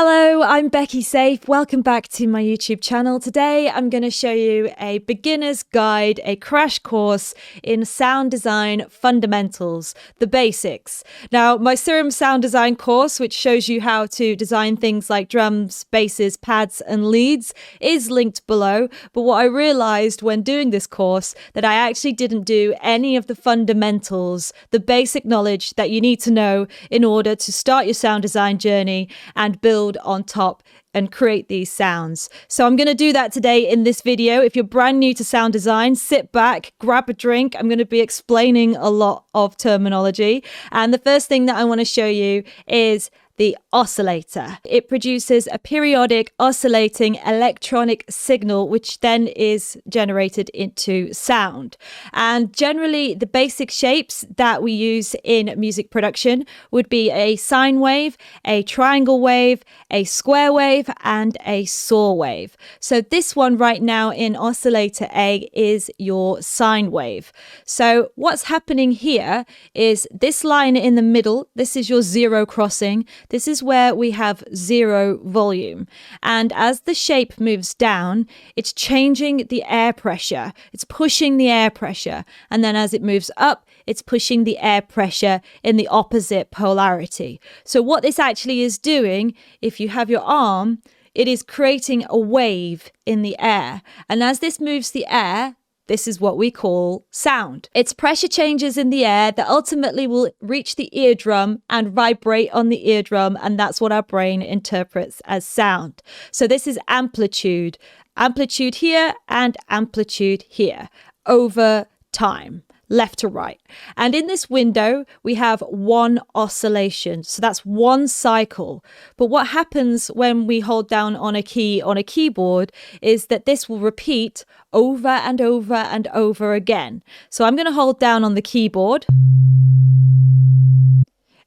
Hello, I'm Becky Saif. Welcome back to my YouTube channel. Today I'm going to show you a beginner's guide, a crash course in sound design fundamentals, the basics. Now, my Serum sound design course, which shows you how to design things like drums, basses, pads, and leads, is linked below. But what I realized when doing this course, that I actually didn't do any of the fundamentals, the basic knowledge that you need to know in order to start your sound design journey and build on top and create these sounds. So I'm going to do that today in this video. If you're brand new to sound design, sit back, grab a drink. I'm going to be explaining a lot of terminology. And the first thing that I want to show you is the oscillator. It produces a periodic oscillating electronic signal, which then is generated into sound. And generally, the basic shapes that we use in music production would be a sine wave, a triangle wave, a square wave, and a saw wave. So this one right now in oscillator A is your sine wave. So what's happening here is this line in the middle, this is your zero crossing. This is where we have zero volume. And as the shape moves down, it's changing the air pressure. It's pushing the air pressure. And then as it moves up, it's pushing the air pressure in the opposite polarity. So what this actually is doing, if you have your arm, it is creating a wave in the air. And as this moves the air, this is what we call sound. It's pressure changes in the air that ultimately will reach the eardrum and vibrate on the eardrum, and that's what our brain interprets as sound. So this is amplitude. Amplitude here and amplitude here over time, left to right. And in this window, we have one oscillation. So that's one cycle. But what happens when we hold down on a key on a keyboard is that this will repeat over and over and over again. So I'm going to hold down on the keyboard.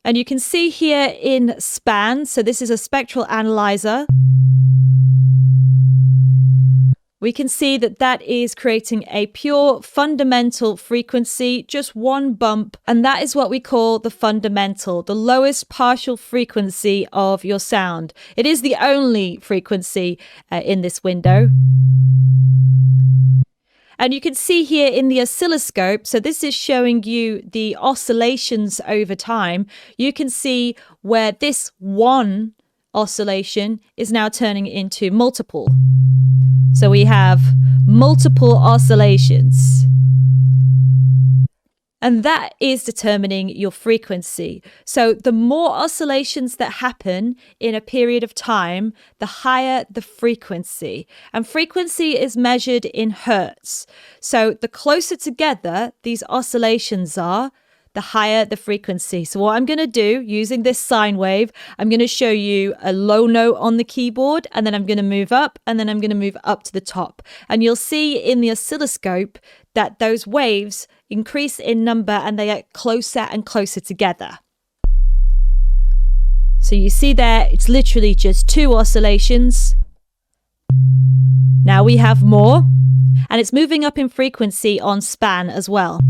And you can see here in span, so this is a spectral analyzer. We can see that that is creating a pure fundamental frequency, just one bump. And that is what we call the fundamental, the lowest partial frequency of your sound. It is the only frequency in this window. And you can see here in the oscilloscope, so this is showing you the oscillations over time. You can see where this one oscillation is now turning into multiple. So we have multiple oscillations. And that is determining your frequency. So the more oscillations that happen in a period of time, the higher the frequency. And frequency is measured in hertz. So the closer together these oscillations are, the higher the frequency. So what I'm going to do using this sine wave, I'm going to show you a low note on the keyboard, and then I'm going to move up, and then I'm going to move up to the top. And you'll see in the oscilloscope that those waves increase in number and they get closer and closer together. So you see there, it's literally just two oscillations. Now we have more, and it's moving up in frequency on span as well.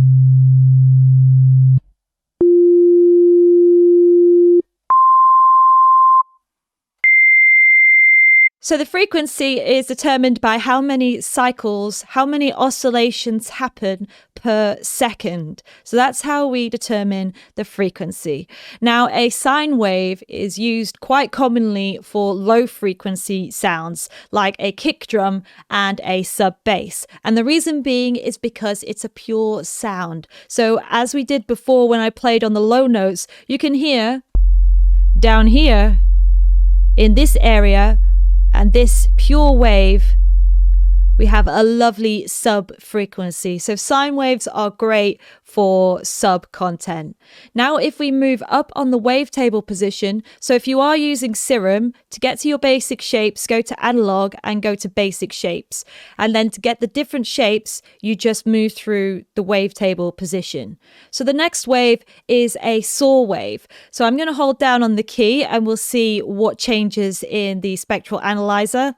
So the frequency is determined by how many cycles, how many oscillations happen per second. So that's how we determine the frequency. Now, a sine wave is used quite commonly for low frequency sounds like a kick drum and a sub bass. And the reason being is because it's a pure sound. So as we did before when I played on the low notes, you can hear down here in this area, and this pure wave, we have a lovely sub frequency. So sine waves are great for sub content. Now, if we move up on the wavetable position, so if you are using Serum, to get to your basic shapes, go to analog and go to basic shapes. And then to get the different shapes, you just move through the wavetable position. So the next wave is a saw wave. So I'm going to hold down on the key and we'll see what changes in the spectral analyzer.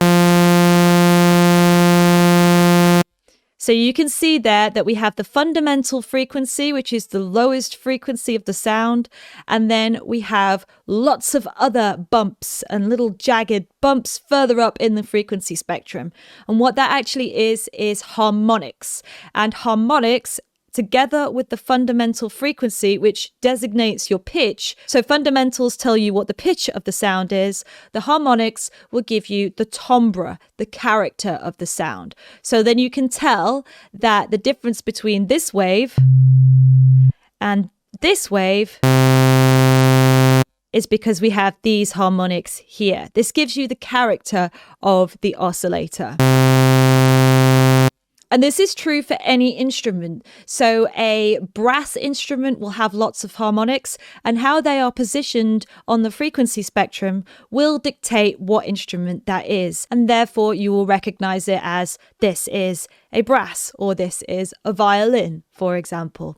So you can see there that we have the fundamental frequency, which is the lowest frequency of the sound. And then we have lots of other bumps and little jagged bumps further up in the frequency spectrum. And what that actually is harmonics. And harmonics, together with the fundamental frequency, which designates your pitch. So fundamentals tell you what the pitch of the sound is. The harmonics will give you the timbre, the character of the sound. So then you can tell that the difference between this wave and this wave is because we have these harmonics here. This gives you the character of the oscillator. And this is true for any instrument. So a brass instrument will have lots of harmonics, and how they are positioned on the frequency spectrum will dictate what instrument that is. And therefore you will recognize it as this is a brass or this is a violin, for example.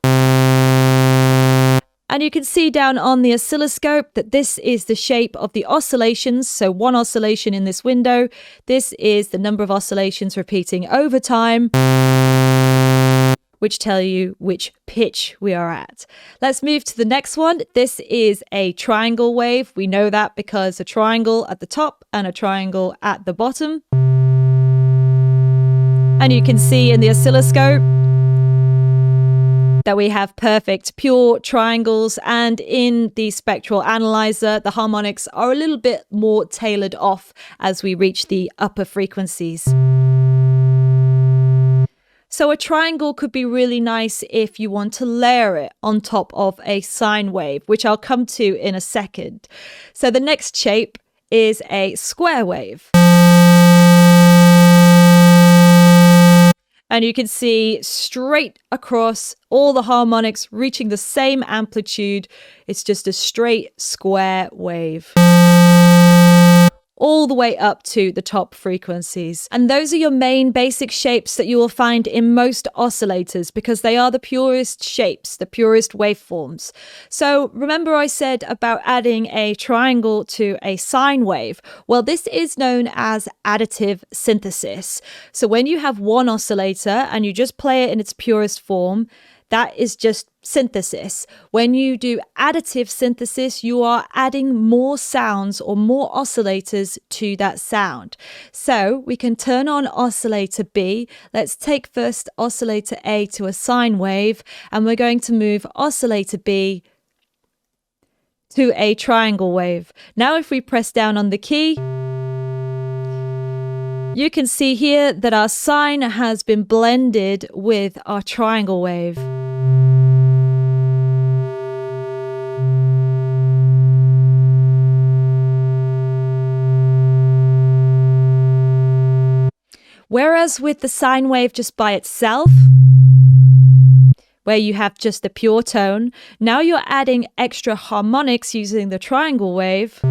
And you can see down on the oscilloscope that this is the shape of the oscillations. So one oscillation in this window. This is the number of oscillations repeating over time, which tell you which pitch we are at. Let's move to the next one. This is a triangle wave. We know that because a triangle at the top and a triangle at the bottom. And you can see in the oscilloscope that we have perfect pure triangles, and in the spectral analyzer the harmonics are a little bit more tailored off as we reach the upper frequencies. So a triangle could be really nice if you want to layer it on top of a sine wave, which I'll come to in a second. So the next shape is a square wave. And you can see straight across all the harmonics reaching the same amplitude. It's just a straight square wave, all the way up to the top frequencies. And those are your main basic shapes that you will find in most oscillators because they are the purest shapes, the purest waveforms. So remember I said about adding a triangle to a sine wave? Well, this is known as additive synthesis. So when you have one oscillator and you just play it in its purest form, that is just synthesis. When you do additive synthesis, you are adding more sounds or more oscillators to that sound. So we can turn on oscillator B. Let's take first oscillator A to a sine wave, and we're going to move oscillator B to a triangle wave. Now if we press down on the key, you can see here that our sine has been blended with our triangle wave. Whereas with the sine wave just by itself, where you have just the pure tone, now you're adding extra harmonics using the triangle wave.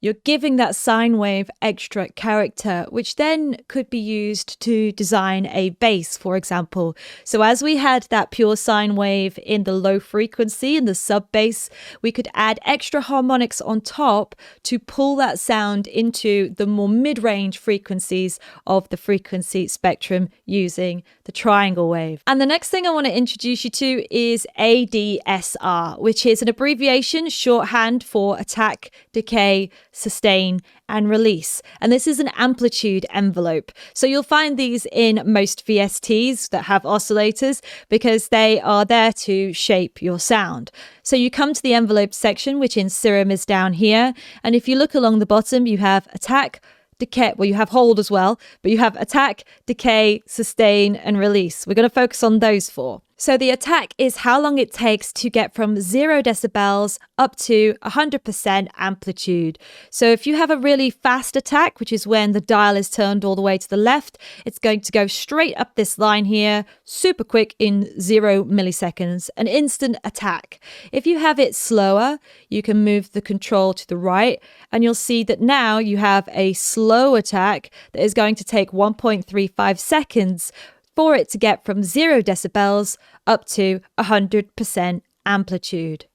You're giving that sine wave extra character, which then could be used to design a bass, for example. So as we had that pure sine wave in the low frequency, in the sub bass, we could add extra harmonics on top to pull that sound into the more mid-range frequencies of the frequency spectrum using the triangle wave. And the next thing I want to introduce you to is ADSR, which is an abbreviation, shorthand for attack, decay, sustain and release. And this is an amplitude envelope. So you'll find these in most VSTs that have oscillators because they are there to shape your sound. So you come to the envelope section, which in Serum is down here. And if you look along the bottom, you have attack, decay, well, you have hold as well, but you have attack, decay, sustain, and release. We're going to focus on those four. So the attack is how long it takes to get from 0 decibels up to 100% amplitude. So if you have a really fast attack, which is when the dial is turned all the way to the left, it's going to go straight up this line here, super quick in 0 milliseconds, an instant attack. If you have it slower, you can move the control to the right, and you'll see that now you have a slow attack that is going to take 1.35 seconds for it to get from 0 decibels up to 100% amplitude.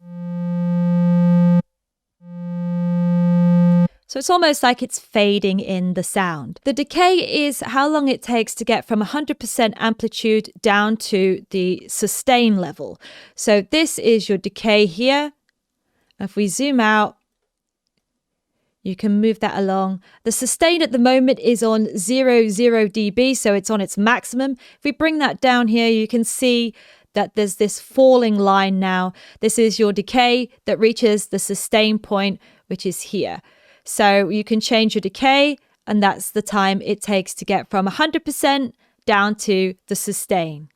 So it's almost like it's fading in the sound. The decay is how long it takes to get from 100% amplitude down to the sustain level. So this is your decay here. If we zoom out, you can move that along. The sustain at the moment is on 0 dB, so it's on its maximum. If we bring that down here, you can see that there's this falling line now. This is your decay that reaches the sustain point, which is here. So you can change your decay, and that's the time it takes to get from 100% down to the sustain.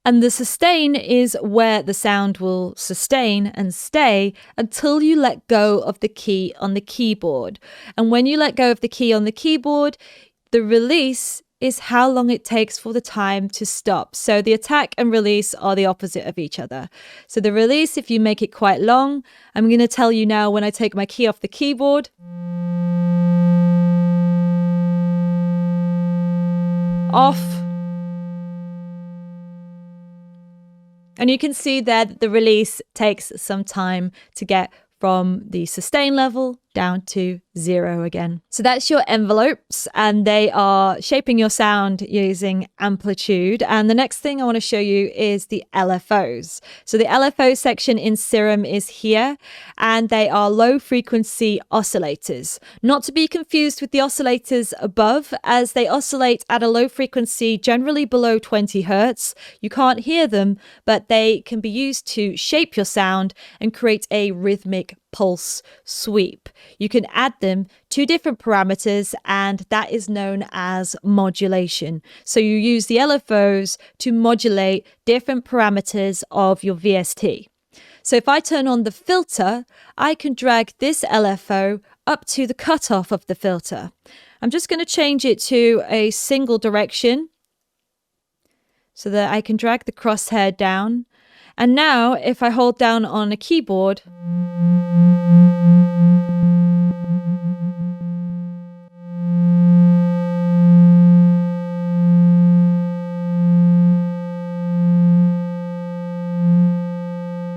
And the sustain is where the sound will sustain and stay until you let go of the key on the keyboard. And when you let go of the key on the keyboard, the release is how long it takes for the time to stop. So the attack and release are the opposite of each other. So the release, if you make it quite long, I'm going to tell you now when I take my key off the keyboard. Off. And you can see there that the release takes some time to get from the sustain level down to 0 again. So that's your envelopes, and they are shaping your sound using amplitude. And the next thing I want to show you is the LFOs. So the LFO section in Serum is here, and they are low frequency oscillators. Not to be confused with the oscillators above, as they oscillate at a low frequency, generally below 20 Hertz. You can't hear them, but they can be used to shape your sound and create a rhythmic pulse sweep. You can add them to different parameters, and that is known as modulation. So you use the LFOs to modulate different parameters of your VST. So if I turn on the filter, I can drag this LFO up to the cutoff of the filter. I'm just going to change it to a single direction so that I can drag the crosshair down. And now if I hold down on a keyboard,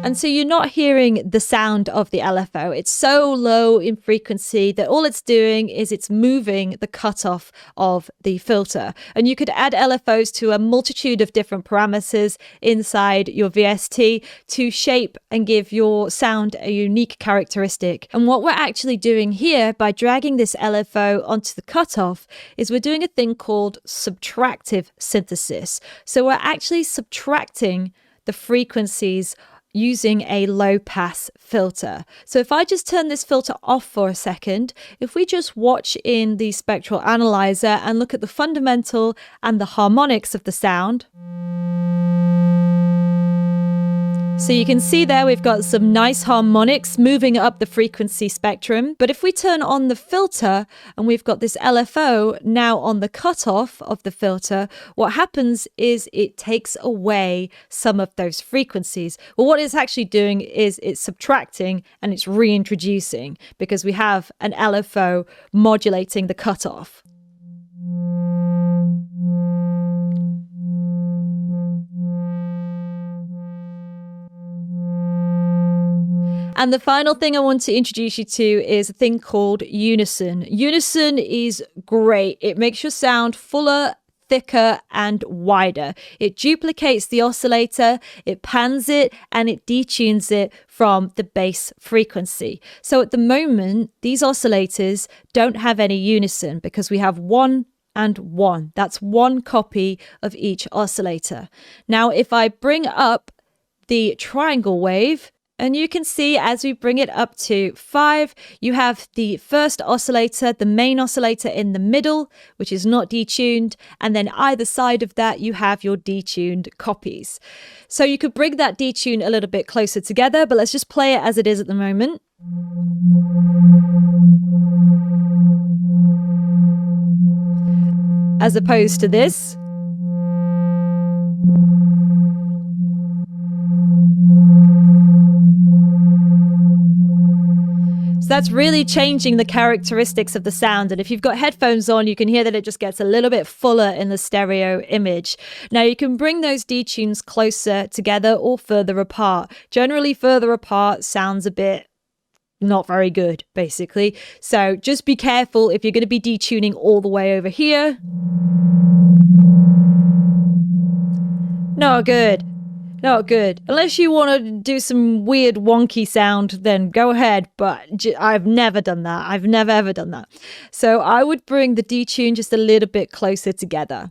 and so you're not hearing the sound of the LFO. It's so low in frequency that all it's doing is it's moving the cutoff of the filter. And you could add LFOs to a multitude of different parameters inside your VST to shape and give your sound a unique characteristic. And what we're actually doing here by dragging this LFO onto the cutoff is we're doing a thing called subtractive synthesis. So we're actually subtracting the frequencies using a low pass filter. So if I just turn this filter off for a second, if we just watch in the spectral analyzer and look at the fundamental and the harmonics of the sound. So you can see there we've got some nice harmonics moving up the frequency spectrum. But if we turn on the filter and we've got this LFO now on the cutoff of the filter, what happens is it takes away some of those frequencies. Well, what it's actually doing is it's subtracting and it's reintroducing, because we have an LFO modulating the cutoff. And the final thing I want to introduce you to is a thing called Unison. Unison is great. It makes your sound fuller, thicker, and wider. It duplicates the oscillator, it pans it, and it detunes it from the bass frequency. So at the moment, these oscillators don't have any unison because we have 1 and 1. That's one copy of each oscillator. Now, if I bring up the triangle wave, and you can see as we bring it up to 5, you have the first oscillator, the main oscillator in the middle, which is not detuned. And then either side of that, you have your detuned copies. So you could bring that detune a little bit closer together, but let's just play it as it is at the moment. As opposed to this. So that's really changing the characteristics of the sound. And if you've got headphones on, you can hear that it just gets a little bit fuller in the stereo image. Now you can bring those detunes closer together or further apart. Generally, further apart sounds a bit not very good, basically. So just be careful if you're going to be detuning all the way over here. Not good. Not good. Unless you want to do some weird wonky sound, then go ahead. But I've never done that. I've never ever done that. So I would bring the detune just a little bit closer together.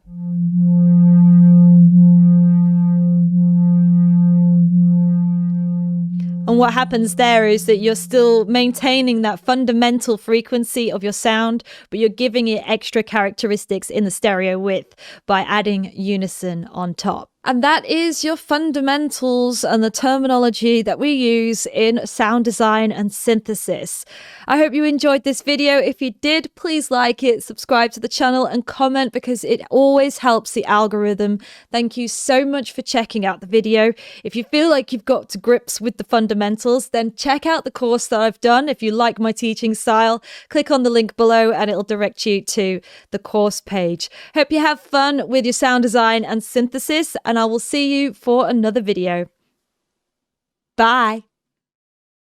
And what happens there is that you're still maintaining that fundamental frequency of your sound, but you're giving it extra characteristics in the stereo width by adding unison on top. And that is your fundamentals and the terminology that we use in sound design and synthesis. I hope you enjoyed this video. If you did, please like it, subscribe to the channel and comment because it always helps the algorithm. Thank you so much for checking out the video. If you feel like you've got to grips with the fundamentals, then check out the course that I've done. If you like my teaching style, click on the link below and it'll direct you to the course page. Hope you have fun with your sound design and synthesis, and I will see you for another video. Bye.